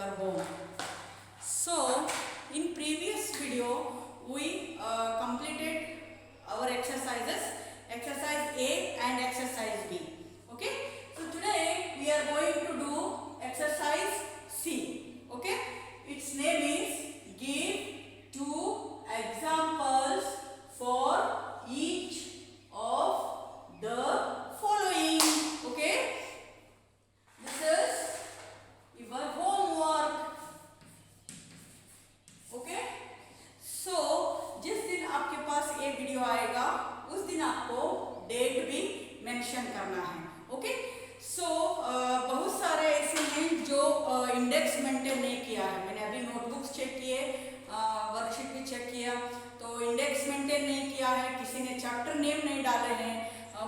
your home. So in previous video we completed our exercises, exercise A and exercise B. Okay, so today we are going to do exercise C. Okay, its name is give two examples for each of the following. Okay, this is your homework. Okay, so जिस दिन आपके पास ये video आएगा उस दिन आपको date भी mention करना है. ओके, सो बहुत सारे ऐसे हैं जो इंडेक्स मेंटेन नहीं किया है. मैंने अभी नोटबुक्स चेक किए, वर्कशीट भी चेक किया, तो इंडेक्स मेंटेन नहीं किया है. किसी ने चैप्टर नेम नहीं डाले हैं,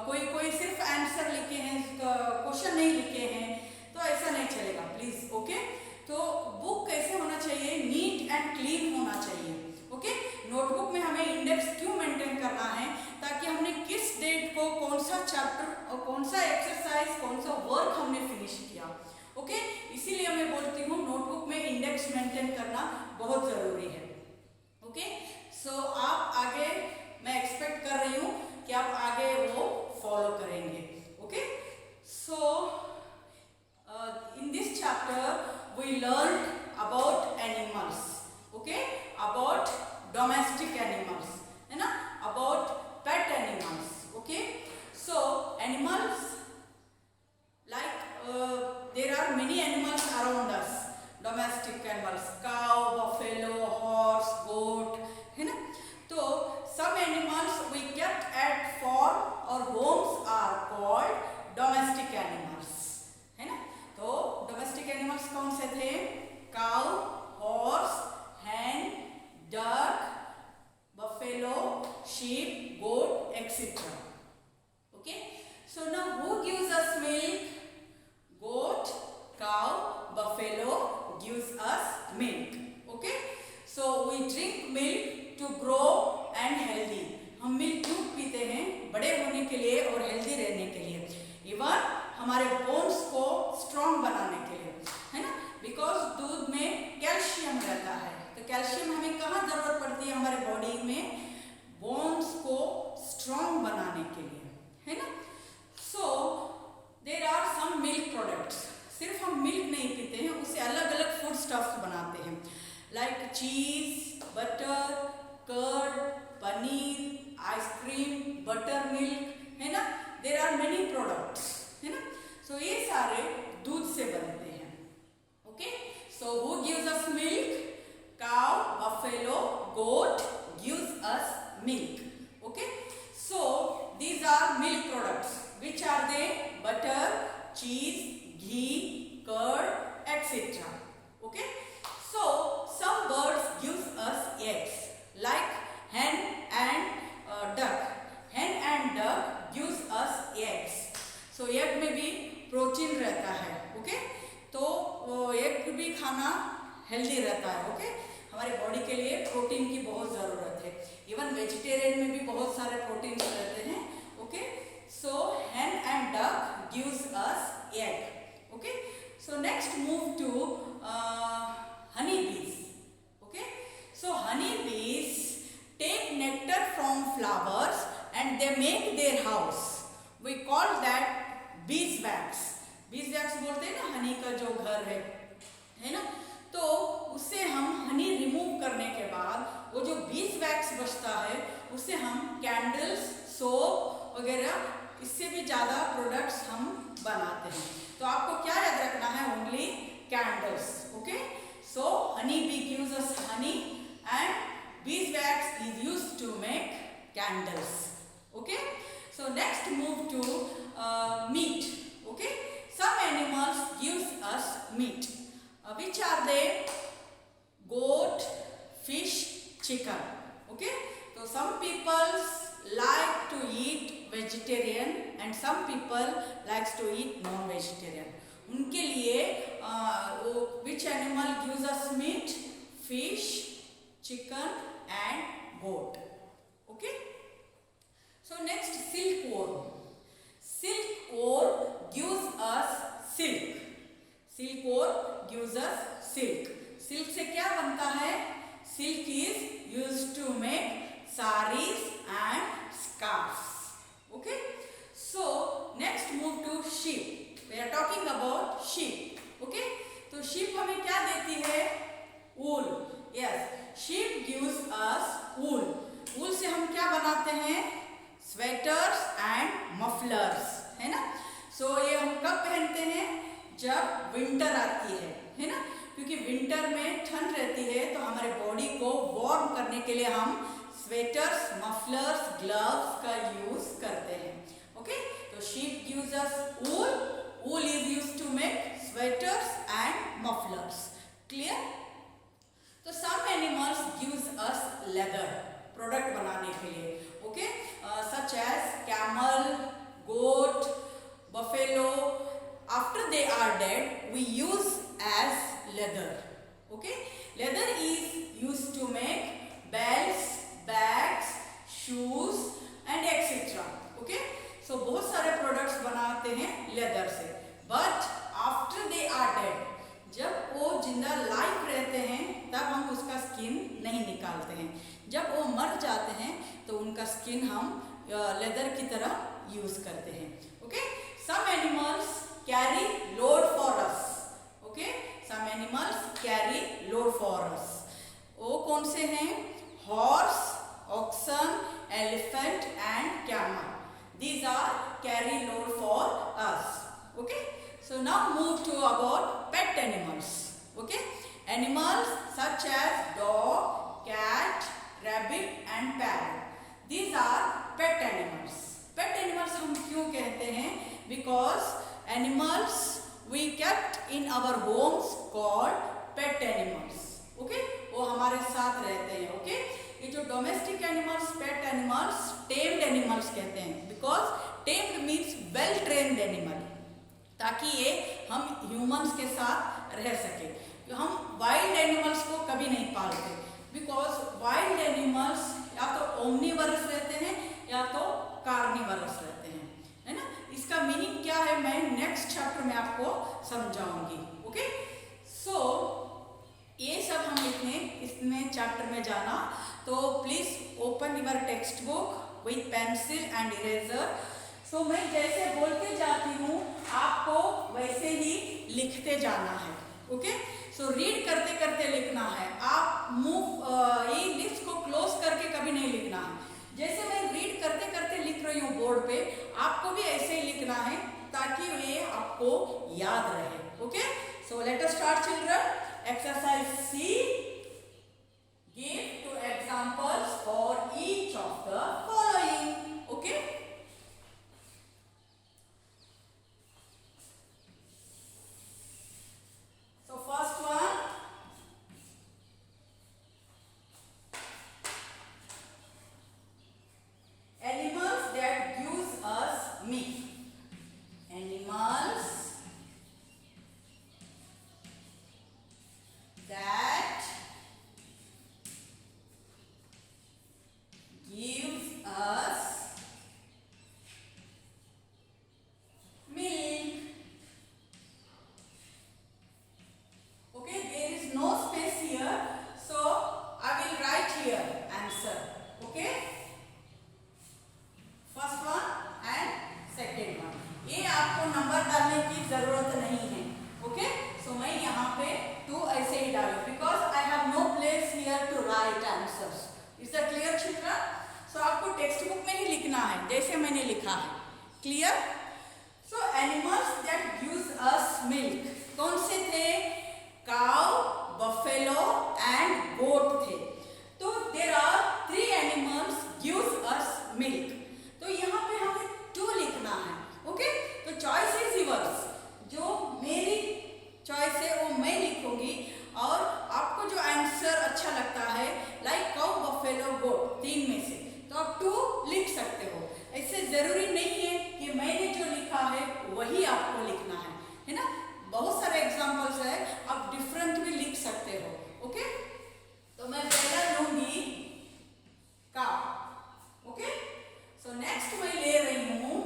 कोई सिर्फ आंसर लिखे हैं, क्वेश्चन नहीं लिखे हैं, तो ऐसा नहीं चलेगा प्लीज. ओके, तो बुक कैसे होना चाहिए, नीट एंड क्लीन होना चाहिए. ओके, नोटबुक में हमें इंडेक्स क्यों मेंटेन करना है, ताकि हमने किस डेट को कौन सा चैप्टर और कौन सा एक्सरसाइज कौन सा वर्क हमने फिनिश किया. ओके, इसीलिए मैं बोलती हूँ नोटबुक में इंडेक्स मेंटेन करना बहुत जरूरी है. ओके, सो आप आगे, मैं एक्सपेक्ट कर रही हूँ कि आप आगे वो फॉलो करेंगे. Okay, so in this chapter we learned about animals. Okay, about domestic animals, है ना, about pet animals. Okay, so animals, like there are many animals around us, domestic animals, cow, buffalo, horse, goat, है ना. तो some animals we kept at farm or homes are called domestic animals, है ना. तो domestic animals कौन से थे, cow, horse, hen, duck, buffalo, sheep, goat, etc. Okay, so now who gives us milk? Goat, cow, buffalo gives us milk. Okay, so we drink milk to grow and healthy. हम milk क्यों पीते हैं, बड़े होने के लिए और healthy रहने के लिए. इवन हमारे बोन्स को स्ट्रॉन्ग बनाने के लिए, है ना, बिकॉज दूध में कैल्शियम रहता है. तो कैल्शियम हमें कहाँ जरूरत पड़ती है, हमारे बॉडी में बोन्स को स्ट्रॉन्ग बनाने के लिए, है ना. So there are some milk products. सिर्फ हम मिल्क नहीं पीते हैं, उससे अलग अलग फूड स्टफ्स बनाते हैं, like cheese, butter, curd, paneer, ice cream, buttermilk, है ना. देयर आर मेनी प्रोडक्ट्स, है ना. सो ये सारे दूध से बनते हैं. Okay, so who gives us milk, cow, buffalo, goat gives us milk. Okay, so these are milk products. Which are they? Butter, cheese, ghee, curd, etc. Okay, so some birds gives us eggs, like hen and duck. Hen and duck gives us eggs. So egg में भी protein रहता है. Okay, तो egg भी खाना healthy रहता है. Okay, हमारे बॉडी के लिए प्रोटीन की बहुत ज़रूरत है. इवन वेजिटेरियन में भी बहुत सारे प्रोटीन रहते हैं. Okay, so hen and duck gives us egg. Okay, so next move to honey bees. Okay, so honey bees take nectar from flowers and they make their house. We call that beeswax. beeswax बोलते हैं ना, हनी का जो घर है ना. तो उससे हम हनी रिमूव करने के बाद वो जो beeswax बचता है उससे हम कैंडल्स, सोप वगैरह, इससे भी ज़्यादा प्रोडक्ट्स हम बनाते हैं. तो आपको क्या याद रखना है, only candles. Okay, so honey bee gives us Honey and beeswax is used to make candles. Okay, so next move to meat. Okay, some animals gives us meat. Which are they? Goat, fish, chicken. Okay, so some people like to eat vegetarian and some people likes to eat non-vegetarian. उनके लिए which animal gives us meat? Fish, chicken and goat. Okay, so next silkworm. Silkworm gives us silk. Silkworm gives us silk. Silk से क्या बनता है? Silk is used to make sarees and scarves. Okay, so next move to sheep. We are talking about sheep. Okay, तो sheep हमें क्या देती है? wool. Yes, sheep gives us wool. wool से हम क्या बनाते हैं? sweaters and mufflers, है ना? so ये हम कब पहनते हैं? जब विंटर आती है ना? क्योंकि विंटर में ठंड रहती है तो हमारे बॉडी को वार्म करने के लिए हम स्वेटर्स, मफलर्स, ग्लव्स का यूज करते हैं। ओके, तो sheep gives us wool, wool is used to make sweaters and mufflers. Clear? तो some animals gives us leather, product बनाने के लिए। Okay, such as camel, goat, buffalo, after they are dead we use as leather. Okay, leather is used to make belts, bags, shoes and etc. Okay, so बहुत सारे products बनाते हैं leather से। But after they are dead, जब वो जिंदा life रहते हैं तब हम उसका स्किन नहीं निकालते हैं। जब वो मर जाते हैं तो उनका स्किन हम लेदर की तरह यूज करते हैं। Okay, some animals carry load for us. Okay, some animals carry load for us. वो कौन से हैं? Horse, oxen, elephant and camel. These are carry load for us. Okay, so now move to about pet animals. Okay, animals such as dog, cat, rabbit and parrot. These are pet animals. Pet animals हम क्यों कहते हैं? Because animals we kept in our homes called pet animals. Okay, वो हमारे साथ रहते हैं। Okay, ये जो domestic animals, pet animals, tamed animals कहते हैं। Because tamed means well trained animal, ताकि ये हम ह्यूमंस के साथ रह सके। हम वाइल्ड एनिमल्स को कभी नहीं पालते, बिकॉज वाइल्ड एनिमल्स या तो ओमनीवरस रहते हैं या तो कार्निवरस रहते हैं, है ना? इसका मीनिंग क्या है मैं नेक्स्ट चैप्टर में आपको समझाऊंगी। ओके, सो ये सब हम लिखने इसमें चैप्टर में जाना, तो please open your textbook with pencil and eraser. So मैं जैसे बोलते जाती हूँ आपको वैसे ही लिखते जाना है। ओके, सो रीड करते करते लिखना है। आप मुंह ये लिप्स को क्लोज करके कभी नहीं लिखना है। जैसे मैं रीड करते करते लिख रही हूँ बोर्ड पे, आपको भी ऐसे ही लिखना है ताकि ये आपको याद रहे। Okay, so let us start children. Exercise C. Give two examples for each of the following. Okay. So first one. Animals that gives us meat. Animals that gives us milk. Okay, there is no space here, so I will write here answer. Okay, first one and second one. ये आपको number डालने की जरूरत नहीं है। Okay, सो मैं यहाँ पे 2 ऐसे ही डालूं because I have no place here to write answers. Is that clear children? So आपको टेक्स्ट बुक में ही लिखना है जैसे मैंने लिखा है। Clear? So animals that gives us milk कौन से थे? काउ, बफेलो एंड गोट थे। तो there are 3 animals gives us milk. तो यहाँ पे हमें 2 लिखना है। ओके, तो चॉइस इज योर्स। जो मेरी चॉइस है वो मैं लिखूंगी और आपको जो आंसर अच्छा लगता है लाइक काउ, बफेलो, गोट 3 में से तो आप 2 लिख सकते हो। ऐसे जरूरी नहीं है कि मैंने जो लिखा है वही आपको लिखना है ना? बहुत सारे एग्जांपल्स है, आप डिफरेंट भी लिख सकते हो। ओके, तो मैं पहला लूंगी काउ। ओके, सो नेक्स्ट मैं ले रही हूं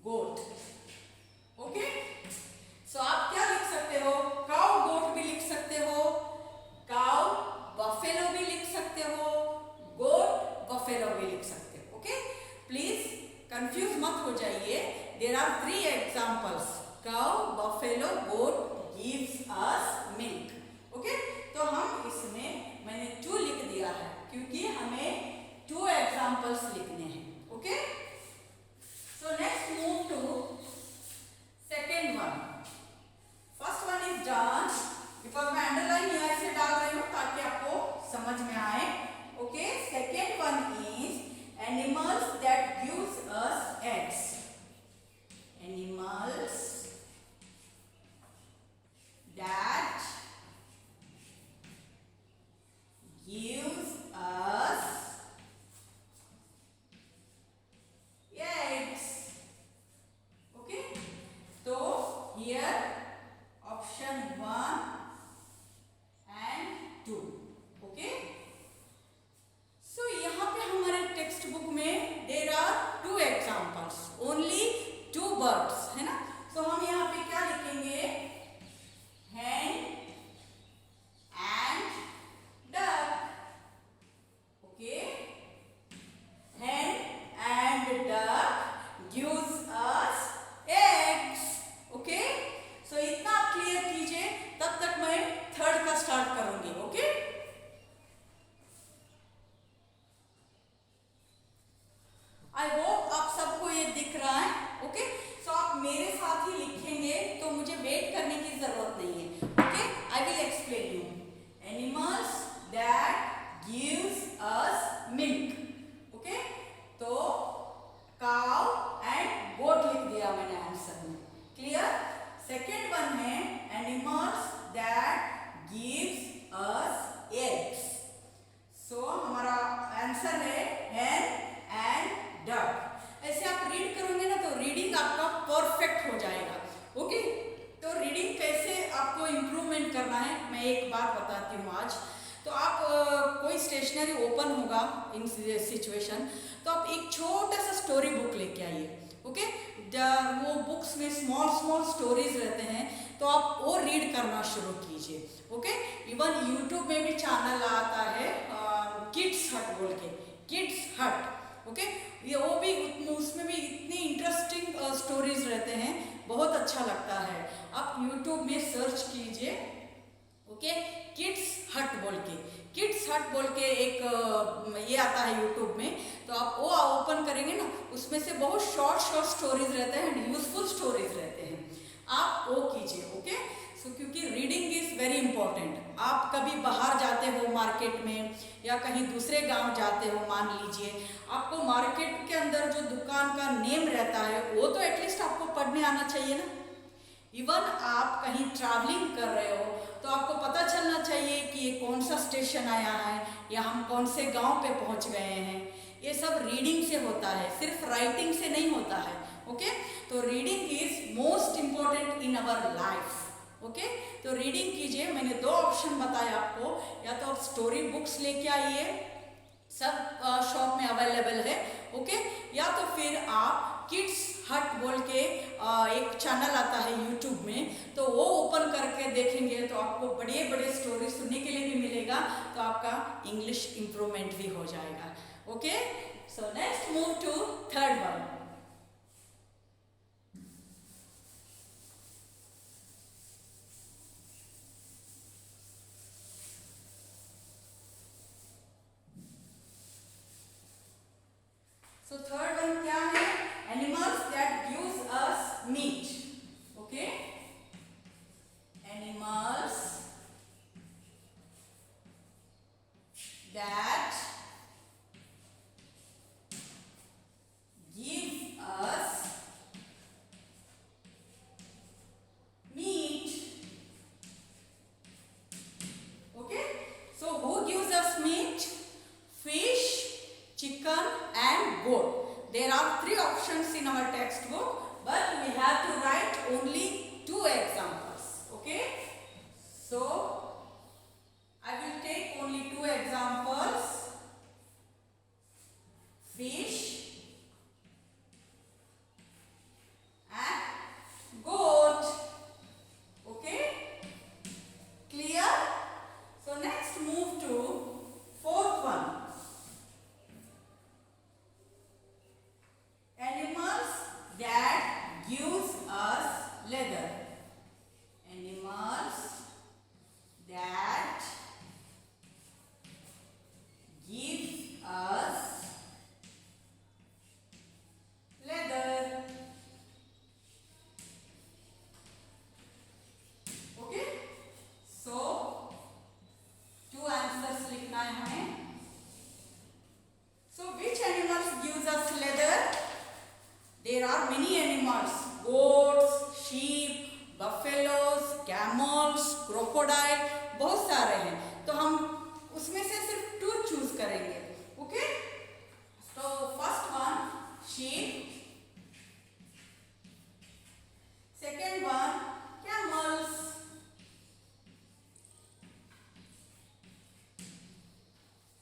गोट। ओके, सो आप क्या लिख सकते है। मैं एक बात बताती हूँ आज। तो आप कोई स्टेशनरी ओपन होगा इन सिचुएशन, तो आप एक छोटा सा स्टोरी बुक लेके आइए। ओके, वो बुक्स में स्मॉल स्मॉल स्टोरीज रहते हैं, तो आप वो रीड करना शुरू कीजिए। ओके, इवन यूट्यूब में भी चैनल आता है किड्स हट बोल के, किड्स हट। ओके, ये वो भी उसमें भी इतनी इंटरेस्टिंग स्टोरीज रहते हैं, बहुत अच्छा लगता है। आप यूट्यूब में सर्च कीजिए, ओके, किड्स हट बोल के, किड्स हट बोल के एक ये आता है यूट्यूब में। तो आप वो ओपन करेंगे ना, उसमें से बहुत शॉर्ट शॉर्ट स्टोरीज रहते हैं, यूजफुल स्टोरीज रहते हैं, आप वो कीजिए। ओके, सो क्योंकि रीडिंग इज वेरी इंपॉर्टेंट। आप कभी बाहर जाते हो मार्केट में या कहीं दूसरे गांव जाते हो, मान लीजिए, आपको मार्केट के अंदर जो दुकान का नेम रहता है वो तो एटलीस्ट आपको पढ़ने आना चाहिए ना। इवन आप कहीं ट्रैवलिंग कर रहे हो तो आपको पता चलना चाहिए कि ये कौन सा स्टेशन आया है या हम कौन से गांव पे पहुंच गए हैं। ये सब रीडिंग से होता है, सिर्फ राइटिंग से नहीं होता है। ओके, तो reading is most important in our life. Okay, तो रीडिंग कीजिए। मैंने दो ऑप्शन बताए आपको, या तो आप स्टोरी बुक्स लेके आइए, सब शॉप में अवेलेबल है। ओके, या तो फिर आप किड्स हट बोल के एक चैनल आता है यूट्यूब में, तो वो ओपन करके देखेंगे तो आपको बड़े बड़े स्टोरी सुनने के लिए भी मिलेगा, तो आपका इंग्लिश इंप्रूवमेंट भी हो जाएगा। Okay, so next move to third one. So third one क्या है? Animals that gives us meat. Okay? Animals that give us meat. Okay? So who gives us meat? Fish, chicken and goat. There are three options in our textbook, but we have to write only two examples. Okay, so I will take only two examples: fish and goat. Okay, clear? So next move to fourth one. Animals that gives us leather. Animals that give us leather. Okay, so two answers लिखना है हमें। So which animals gives us leather? There are many animals: goats, sheep, buffaloes, camels, crocodile, बहुत सारे हैं। तो हम उसमें से सिर्फ टू चूज करेंगे। ओके, तो first one sheep, second one camels,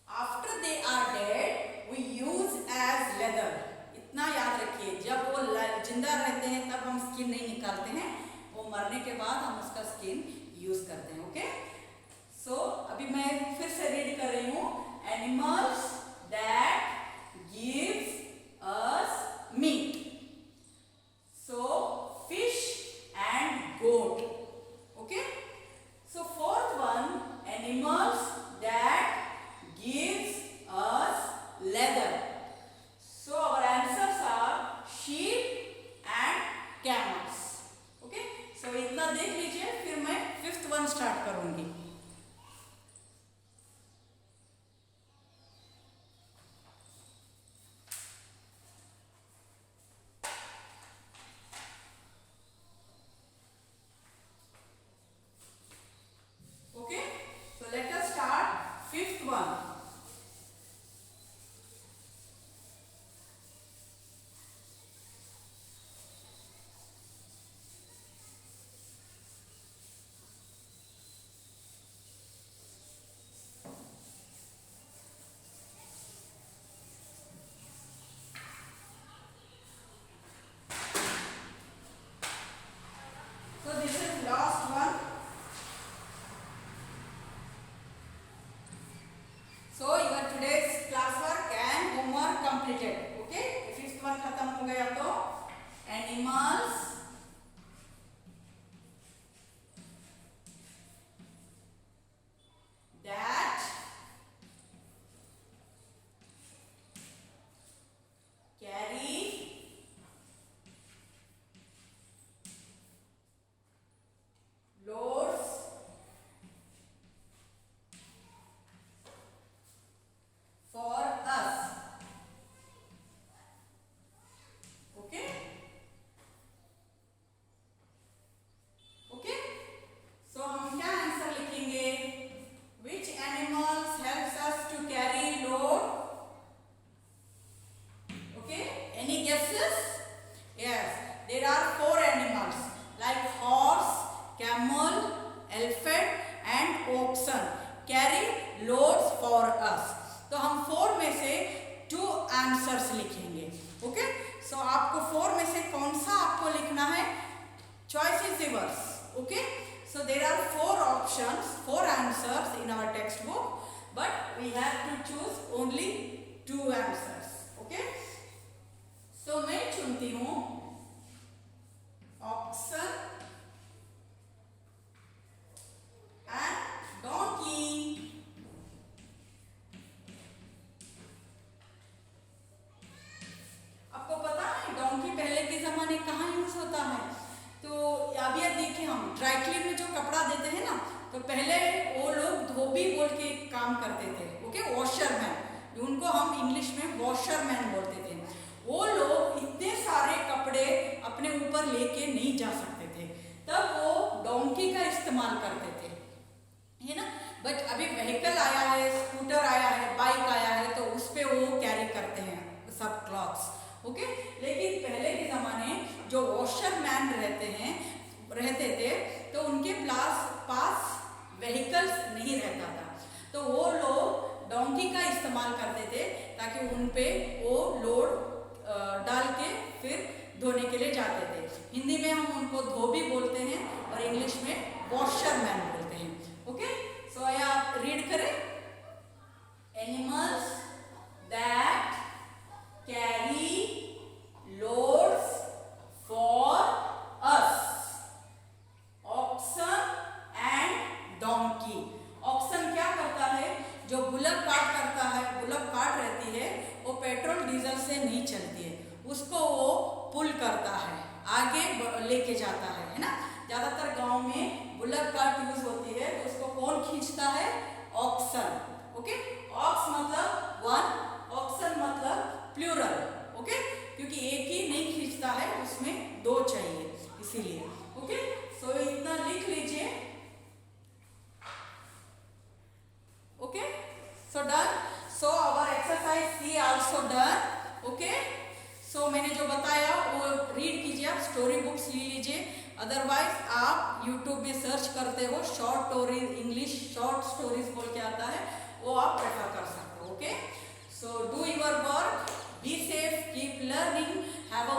after they are dead we use as leather. इतना याद रखिए, जब वो जिंदा रहते हैं तब हम स्किन नहीं निकालते हैं, वो मरने के बाद हम उसका स्किन यूज करते हैं। ओके, सो अभी मैं फिर से रीड कर रही हूँ। Animals that gives us meat, so fish and goat. Okay, so fourth one, animals that gives us leather. So our answers are sheep and camels. Okay? So इतना देख लीजिए, फिर मैं फिफ्थ वन स्टार्ट करूंगी। Okay? So let us start fifth one. oxen carry loads for us. तो हम 4 में से 2 आंसर्स लिखेंगे. ओके, सो आपको 4 में से कौन सा आपको लिखना है? Choice is yours. Okay, so there are 4 options, 4 answers in our textbook, but we have to choose only 2 answers. Okay, so मैं चुनती हूँ oxen and donkey. आपको पता है डोंकी पहले के जमाने कहाँ यूज होता है? तो अभी आप देखिए, हम ड्राई क्लीन में जो कपड़ा देते हैं ना, तो पहले वो लोग धोबी बोल के काम करते थे. ओके, वॉशरमैन, उनको हम इंग्लिश में वॉशरमैन बोलते थे. वो लोग इतने सारे कपड़े अपने ऊपर लेके नहीं जा सकते थे, तब वो डोंकी का इस्तेमाल करते थे, है ना. बट अभी व्हीकल आया है, स्कूटर आया है, बाइक आया है, तो उस पे वो कैरी करते हैं सब क्लॉथ्स. ओके, लेकिन पहले के ज़माने जो वॉशरमैन रहते थे, तो उनके पास व्हीकल्स नहीं रहता था, तो वो लोग डोंकी का इस्तेमाल करते थे ताकि उन पे वो लोड डाल के फिर धोने के लिए जाते थे. हिंदी में हम उनको धोबी बोलते हैं और इंग्लिश में वॉशरमैन बोलते हैं. ओके, सो आप रीड करें. Animals that carry loads for us. Oxen and donkey. Oxen क्या करता है? जो बुलक कार्ट करता है, बुलक कार्ट रहती है, वो पेट्रोल डीजल से नहीं चलती है, उसको वो पुल करता है, आगे लेके जाता है ना. ज्यादातर गांव में बुलक कार्ट यूज होती है, तो उसको कौन खींचता है? ऑक्सन. ओके, ऑक्स मतलब 1, ऑक्सन मतलब प्लूरल. ओके, क्योंकि एक ही नहीं खींचता है, उसमें 2 चाहिए, इसीलिए. ओके, सो इतना लिख लीजिए. Okay, so done. So our exercise C also done. Okay, so मैंने जो बताया वो रीड कीजिए, आप स्टोरी बुक्स ले लीजिए. अदरवाइज आप यूट्यूब में सर्च करते हो, short story, English short stories बोल के आता है, वो आप प्रेफर कर सकते हो. Okay, so do your work, be safe, keep learning, have a